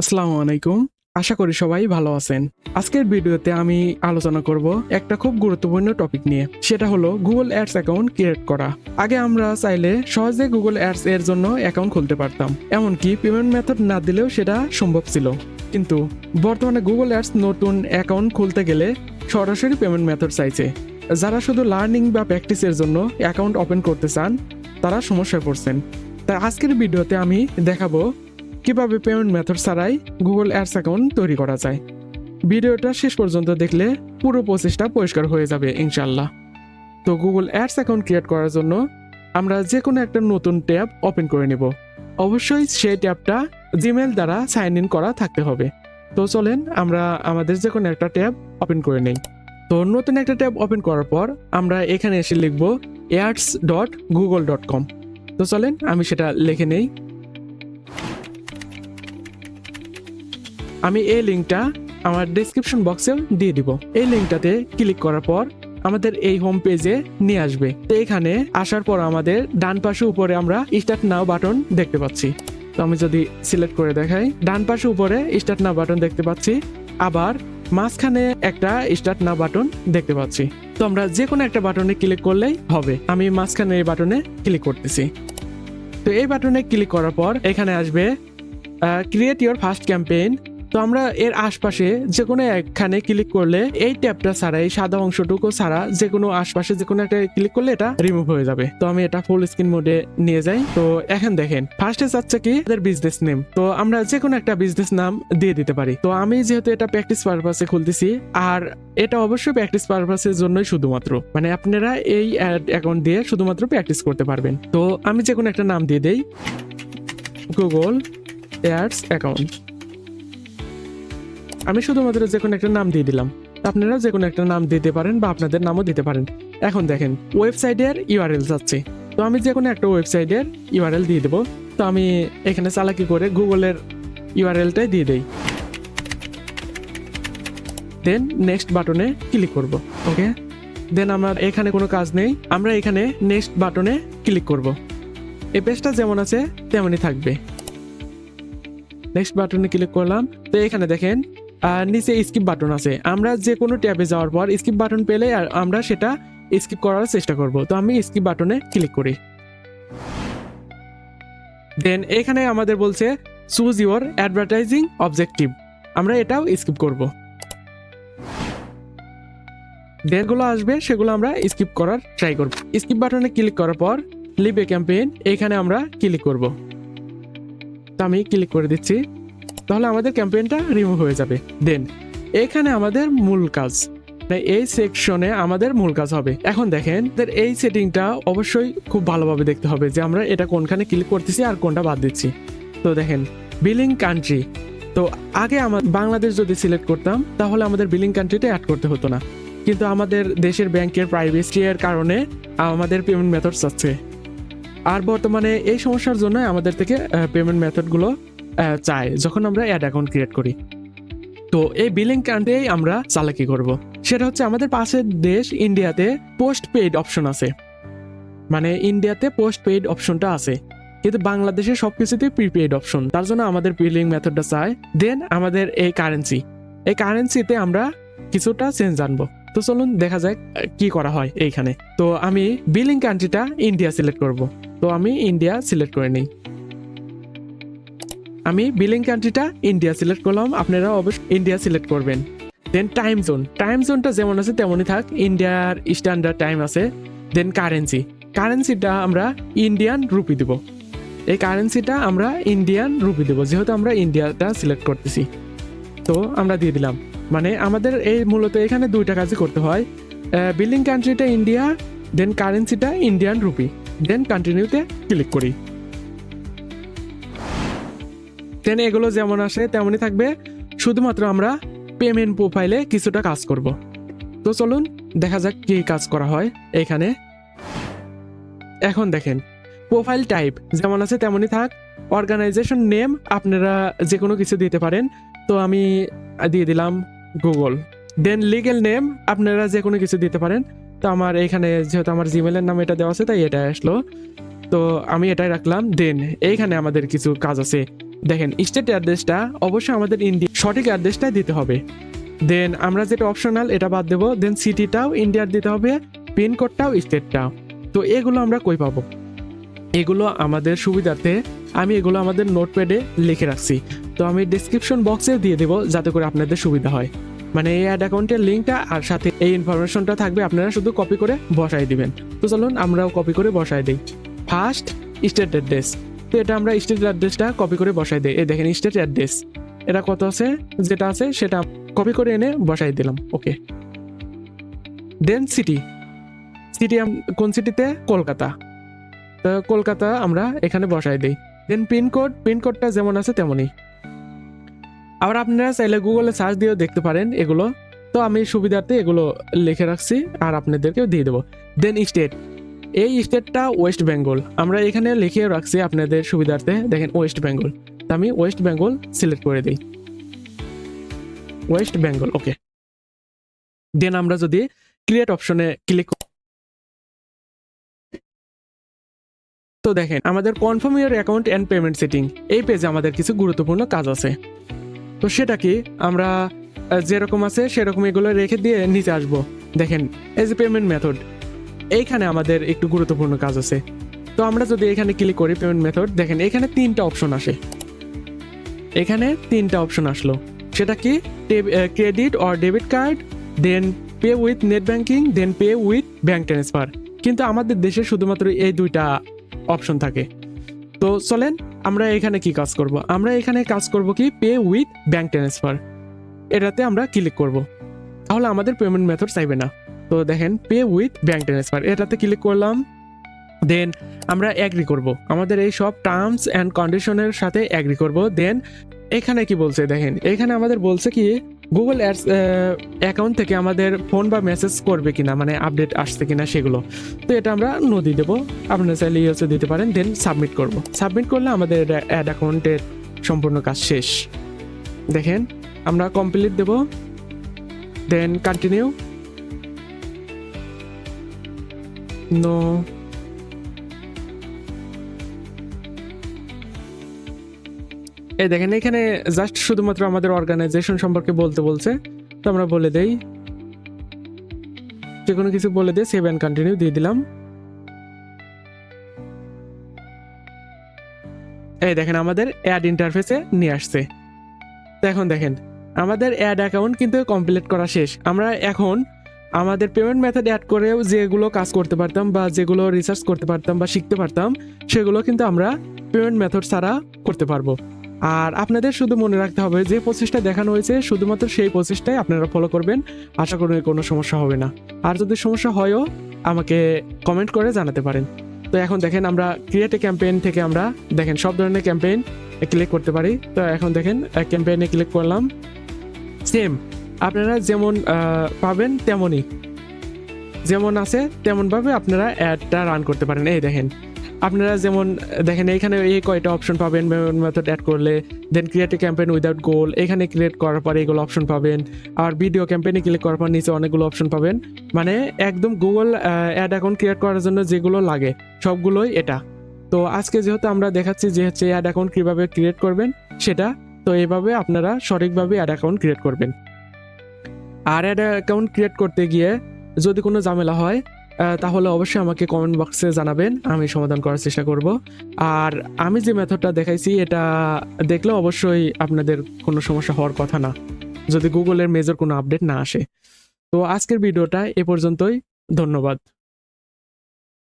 আসসালামু আলাইকুম। আশা করি সবাই ভালো আছেন। আজকের ভিডিওতে আমি আলোচনা করব একটা খুব গুরুত্বপূর্ণ টপিক নিয়ে। সেটা হলো গুগল অ্যাডস অ্যাকাউন্ট ক্রিয়েট করা। আগে আমরা চাইলে সহজে গুগল অ্যাডস এর জন্য অ্যাকাউন্ট খুলতে পারতাম। এমনকি পেমেন্ট মেথড না দিলেও সেটা সম্ভব ছিল। কিন্তু বর্তমানে গুগল অ্যাডস নতুন অ্যাকাউন্ট খুলতে গেলে সরাসরি পেমেন্ট মেথড চাইছে। যারা শুধু লার্নিং বা প্র্যাকটিসের জন্য অ্যাকাউন্ট ওপেন করতে চান তারা সমস্যায় পড়ছেন। তাই আজকের ভিডিওতে আমি দেখাবো কিভাবে পেমেন্ট মেথড ছাড়াই গুগল অ্যাডস অ্যাকাউন্ট তৈরি করা যায়। ভিডিওটা শেষ পর্যন্ত দেখলে পুরো প্রসেসটা পরিষ্কার হয়ে যাবে ইনশাল্লাহ। তো গুগল অ্যাডস অ্যাকাউন্ট ক্রিয়েট করার জন্য আমরা যে কোনো একটা নতুন ট্যাব ওপেন করে নেব। অবশ্যই সেই ট্যাবটা জিমেল দ্বারা সাইন ইন করা থাকতে হবে। তো চলেন আমরা আমাদের যে কোনো একটা ট্যাব ওপেন করে নেই। তো নতুন একটা ট্যাব ওপেন করার পর আমরা এখানে এসে লিখব ads.google.com। তো চলেন আমি সেটা লিখে নেই। আমি এই লিঙ্কটা আমার ডেসক্রিপশন বক্সে দিয়ে দিব। এই লিঙ্কটাতে ক্লিক করার পর আমাদের এই হোম পেজে নিয়ে আসবে। তো এখানে আসার পর আমাদের ডান পাশে উপরে আমরা স্টার্ট নাও বাটন দেখতে পাচ্ছি। তো আমি যদি সিলেক্ট করে দেখাই, ডান পাশে উপরে স্টার্ট নাও বাটন দেখতে পাচ্ছি, আবার মাঝখানে একটা স্টার্ট নাও বাটন দেখতে পাচ্ছি। তো আমরা যে কোনো একটা বাটনে ক্লিক করলেই হবে। আমি মাঝখানে এই বাটনে ক্লিক করতেছি। তো এই বাটনে ক্লিক করার পর এখানে আসবে ক্রিয়েট ইওর ফার্স্ট ক্যাম্পেইন। তো আমরা এর আশপাশে যে কোনো একখানে ক্লিক করলে এই ট্যাবটা ছাড়া, এই সাদা অংশটুকু ছাড়া যে কোনো আশপাশে যে কোনো একটা ক্লিক করলে এটা রিমুভ হয়ে যাবে। তো আমি এটা ফুল স্ক্রিন মোডে নিয়ে যাই। তো এখন দেখেন ফার্স্টে চাচ্ছে কি বিজনেস নেম। তো আমরা যে কোনো একটা বিজনেস নাম দিয়ে দিতে পারি। তো আমি যেহেতু এটা প্র্যাকটিস পারপাসে খুলতেছি, আর এটা অবশ্যই প্র্যাকটিস পারপাসের জন্যই শুধুমাত্র, মানে আপনারা এই অ্যাকাউন্ট দিয়ে শুধুমাত্র প্র্যাকটিস করতে পারবেন। তো আমি যে কোনো একটা নাম দিয়ে দেই, গুগল অ্যাডস অ্যাকাউন্ট। আমি শুধুমাত্র যে কোনো একটা নাম দিয়ে দিলাম। আপনারা যে কোনো একটা নাম দিতে পারেন বা আপনাদের নামও দিতে পারেন। এখন দেখেন ওয়েবসাইটের ইউআরএল যাচ্ছে। তো আমি যে কোনো একটা ওয়েবসাইটের ইউআরএল দিয়ে দেবো। তো আমি এখানে চালাকি করে গুগলের ইউআরএলটাই দিয়ে দেই। দেন নেক্সট বাটনে ক্লিক করব। ওকে, দেন আমার এখানে কোনো কাজ নেই, আমরা এখানে নেক্সট বাটনে ক্লিক করব। এই পেজটা যেমন আছে তেমনই থাকবে। নেক্সট বাটনে ক্লিক করলাম। তো এখানে দেখেন নিচে স্কিপ বাটন আছে। আমরা যে কোনো ট্যাবে যাওয়ার পর স্কিপ বাটন পেলে আমরা সেটা স্কিপ করার চেষ্টা করব। তো আমি স্কিপ বাটনে ক্লিক করি। দেন এখানে আমাদের বলছে চুজ ইওর অ্যাডভার্টাইজিং অবজেক্টিভ, আমরা এটাও স্কিপ করব। যেগুলো আসবে সেগুলো আমরা স্কিপ করার ট্রাই করব। স্কিপ বাটনে ক্লিক করার পর লিভ এ ক্যাম্পেইন, এখানে আমরা ক্লিক করব। তো আমি ক্লিক করে দিচ্ছি। তাহলে আমাদের ক্যাম্পেইনটা রিমুভ হয়ে যাবে। দেন এখানে আমাদের মূল কাজ, এই সেকশনে আমাদের মূল কাজ হবে। এখন দেখেন এই সেটিংটা অবশ্যই খুব ভালোভাবে দেখতে হবে যে আমরা এটা কোনখানে ক্লিক করতেছি আর কোনটা বাদ দিচ্ছি। তো দেখেন বিলিং কান্ট্রি, তো আগে আমার বাংলাদেশ যদি সিলেক্ট করতাম তাহলে আমাদের বিলিং কান্ট্রিটা অ্যাড করতে হতো না, কিন্তু আমাদের দেশের ব্যাংকের প্রাইভেসি এর কারণে আমাদের পেমেন্ট মেথড চাচ্ছে। আর বর্তমানে এই সমস্যার জন্য আমাদের থেকে পেমেন্ট মেথডগুলো চাই যখন আমরা অ্যাড অ্যাকাউন্ট ক্রিয়েট করি। তো এই বিলিং কান্ট্রি আমরা চালাকি করব। সেটা হচ্ছে আমাদের পাশের দেশ ইন্ডিয়াতে পোস্ট পেইড অপশন আছে, মানে ইন্ডিয়াতে পোস্ট পেইড অপশনটা আছে, কিন্তু বাংলাদেশে সবকিছুতে প্রিপেইড অপশন। তার জন্য আমাদের বিলিং মেথডটা চাই। দেন আমাদের এই কারেন্সিতে আমরা কিছুটা চেঞ্জ আনবো। তো চলুন দেখা যাক কি করা হয় এইখানে। তো আমি বিলিং কান্ট্রিটা ইন্ডিয়া সিলেক্ট করব। তো আমি ইন্ডিয়া সিলেক্ট করে নিই। আমি বিলিং কান্ট্রিটা ইন্ডিয়া সিলেক্ট করলাম, আপনারা অবশ্যই ইন্ডিয়া সিলেক্ট করবেন। দেন টাইম জোনটা যেমন আছে তেমনই থাক, ইন্ডিয়ার স্ট্যান্ডার্ড টাইম আছে। দেন কারেন্সিটা আমরা ইন্ডিয়ান রুপি দেব। এই কারেন্সিটা আমরা ইন্ডিয়ান রুপি দেব, যেহেতু আমরা ইন্ডিয়াটা সিলেক্ট করতেছি। তো আমরা দিয়ে দিলাম। মানে আমাদের এই মূলত এখানে দুইটা কাজই করতে হয়, বিলিং কান্ট্রিটা ইন্ডিয়া, দেন কারেন্সিটা ইন্ডিয়ান রুপি। দেন কন্টিনিউতে ক্লিক করি। দেন এগুলো যেমন আসে তেমনই থাকবে, শুধুমাত্র আমরা পেমেন্ট প্রোফাইলে কিছুটা কাজ করব। তো চলুন দেখা যাক কি কাজ করা হয় এইখানে। এখন দেখেন প্রোফাইল টাইপ যেমন আছে তেমনই থাক। অর্গানাইজেশন নেম আপনারা যে কোনো কিছু দিতে পারেন। তো আমি দিয়ে দিলাম গুগল। দেন লিগ্যাল নেম আপনারা যে কোনো কিছু দিতে পারেন। তো আমার এখানে যেহেতু আমার জিমেলের নাম এটা দেওয়া আছে তাই এটা আসলো, তো আমি এটাই রাখলাম। দেন এইখানে আমাদের কিছু কাজ আছে, দেখেন স্টেট অ্যাড্রেসটা অবশ্যই আমাদের ইন্ডিয়া সঠিক অ্যাড্রেসটা দিতে হবে। দেন আমরা যেটা অপশনাল এটা বাদ দেবো। দেন সিটিটাও ইন্ডিয়ার দিতে হবে, পিনকোডটাও স্টেটটাও। তো এগুলো আমরা কই পাবো? এগুলো আমাদের সুবিধার্থে আমি এগুলো আমাদের নোটপ্যাডে লিখে রাখছি। তো আমি ডিসক্রিপশন বক্সে দিয়ে দেবো যাতে করে আপনাদের সুবিধা হয়। মানে এই অ্যাড অ্যাকাউন্টের লিঙ্কটা আর সাথে এই ইনফরমেশনটা থাকবে, আপনারা শুধু কপি করে বসাই দিবেন। তো চলুন আমরাও কপি করে বসাই দিই। ফার্স্ট স্টেট অ্যাড্রেস, তো এটা আমরা স্টেট অ্যাড্রেসটা কপি করে বসাই দিই। এই দেখেন স্টেট অ্যাড্রেস এটা কত আছে, যেটা আছে সেটা কপি করে এনে বসাই দিলাম। ওকে, দেন সিটি, সিটি কোন সিটিতে? কলকাতা। তো কলকাতা আমরা এখানে বসাই দিই। দেন পিনকোড, পিনকোডটা যেমন আছে তেমনই। আবার আপনারা চাইলে গুগলে সার্চ দিয়েও দেখতে পারেন এগুলো। তো আমি সুবিধার্থে এগুলো লিখে রাখছি আর আপনাদেরকেও দিয়ে দেবো। দেন স্টেট, এই স্টেটটা ওয়েস্ট বেঙ্গল, আমরা এখানে লিখেও রাখছি আপনাদের সুবিধার্থে। দেখেন ওয়েস্ট বেঙ্গল, তো আমি ওয়েস্ট বেঙ্গল সিলেক্ট করে দিই, ওয়েস্ট বেঙ্গল। ওকে, দেন আমরা যদি ক্রিয়েট অপশনে ক্লিক, তো দেখেন আমাদের confirm your account and payment setting, এই পেজে আমাদের কিছু গুরুত্বপূর্ণ কাজ আছে। তো সেটা কি, আমরা যেরকম আছে সেরকম এগুলো রেখে দিয়ে নিচে আসবো। দেখেন এই যে পেমেন্ট মেথড, এইখানে আমাদের একটু গুরুত্বপূর্ণ কাজ আছে। তো আমরা যদি এখানে ক্লিক করি পেমেন্ট মেথড, দেখেন এখানে 3টা অপশন আসে। এখানে 3টা অপশন আসলো, সেটা কি? Credit or debit card, then pay with net banking, then pay with bank transfer. কিন্তু আমাদের দেশে শুধুমাত্র এই 2টা অপশন থাকে। তো চলেন আমরা এখানে কি কাজ করব? আমরা এখানে কাজ করব কি, পে উইথ ব্যাংক ট্রান্সফার, এটাতে আমরা ক্লিক করব। তাহলে আমাদের পেমেন্ট মেথড চাইবে না। তো দেখেন পে উইথ ব্যাংক ট্রান্সফার, এটাতে ক্লিক করলাম। দেন আমরা অ্যাগ্রি করব, আমাদের এই সব টার্মস অ্যান্ড কন্ডিশনের সাথে অ্যাগ্রি করব। দেন এখানে কি বলছে দেখেন, এখানে আমাদের বলছে কি গুগল অ্যাডস অ্যাকাউন্ট থেকে আমাদের ফোন বা মেসেজ করবে কিনা, মানে আপডেট আসছে কিনা সেগুলো। তো এটা আমরা নো দিয়ে দেবো, আপনারা চাইলে ইয়েসও দিতে পারেন। দেন সাবমিট করব, সাবমিট করলে আমাদের অ্যাড অ্যাকাউন্টের সম্পূর্ণ কাজ শেষ। দেখেন আমরা কমপ্লিট দেব, দেন কন্টিনিউ, নো। এই দেখেন এখানে জাস্ট শুধুমাত্র আমাদের অর্গানাইজেশন সম্পর্কে বলতে বলছে। তো আমরা বলে দেই, যে কোনো কিছু বলে দিই, সেভ অ্যান্ড কন্টিনিউ দিয়ে দিলাম। এই দেখেন আমাদের অ্যাড ইন্টারফেসে নিয়ে আসছে। তো এখন দেখেন আমাদের অ্যাড অ্যাকাউন্ট কিন্তু কমপ্লিট করা শেষ। আমরা এখন আমাদের পেমেন্ট মেথড অ্যাড করেও যেগুলো কাজ করতে পারতাম বা যেগুলো রিসার্চ করতে পারতাম বা শিখতে পারতাম, সেগুলো কিন্তু আমরা পেমেন্ট মেথড ছাড়া করতে পারবো। আর আপনাদের শুধু মনে রাখতে হবে যে প্রসেসটা দেখানো হয়েছে শুধুমাত্র সেই প্রসেসটাই আপনারা ফলো করবেন, আশা করি কোনো সমস্যা হবে না। আর যদি সমস্যা হয়ও আমাকে কমেন্ট করে জানাতে পারেন। তো এখন দেখেন আমরা ক্রিয়েট এ ক্যাম্পেইন থেকে আমরা দেখেন সব ধরনের ক্যাম্পেইন ক্লিক করতে পারি। তো এখন দেখেন ক্যাম্পেইনে ক্লিক করলাম, সেম আপনারা যেমন পাবেন তেমনই, যেমন আছে তেমনভাবে আপনারা অ্যাডটা রান করতে পারেন। এই দেখেন আপনারা যেমন দেখেন এইখানে এই কয়টা অপশন পাবেন মেথড অ্যাড করলে। দেন ক্রিয়েট এ ক্যাম্পেইন উইদাউট গোল, এখানে ক্রিয়েট করার পরে এগুলো অপশন পাবেন। আর ভিডিও ক্যাম্পেইনে ক্লিক করার পর নিচে অনেকগুলো অপশন পাবেন। মানে একদম গুগল অ্যাড অ্যাকাউন্ট ক্রিয়েট করার জন্য যেগুলো লাগে সবগুলোই এটা। তো আজকে যেহেতু আমরা দেখাচ্ছি যে হচ্ছে অ্যাড অ্যাকাউন্ট কীভাবে ক্রিয়েট করবেন সেটা, তো এইভাবে আপনারা সঠিকভাবে অ্যাড অ্যাকাউন্ট ক্রিয়েট করবেন। আর অ্যাড অ্যাকাউন্ট ক্রিয়েট করতে গিয়ে যদি কোনো ঝামেলা হয় তাহলে অবশ্যই আমাকে কমেন্ট বক্সে জানাবেন, আমি সমাধান করার চেষ্টা করব। আর আমি যে মেথডটা দেখাইছি এটা দেখলে অবশ্যই আপনাদের কোনো সমস্যা হওয়ার কথা না, যদি গুগলের মেজর কোনো আপডেট না আসে। তো আজকের ভিডিওটা এ পর্যন্তই, ধন্যবাদ।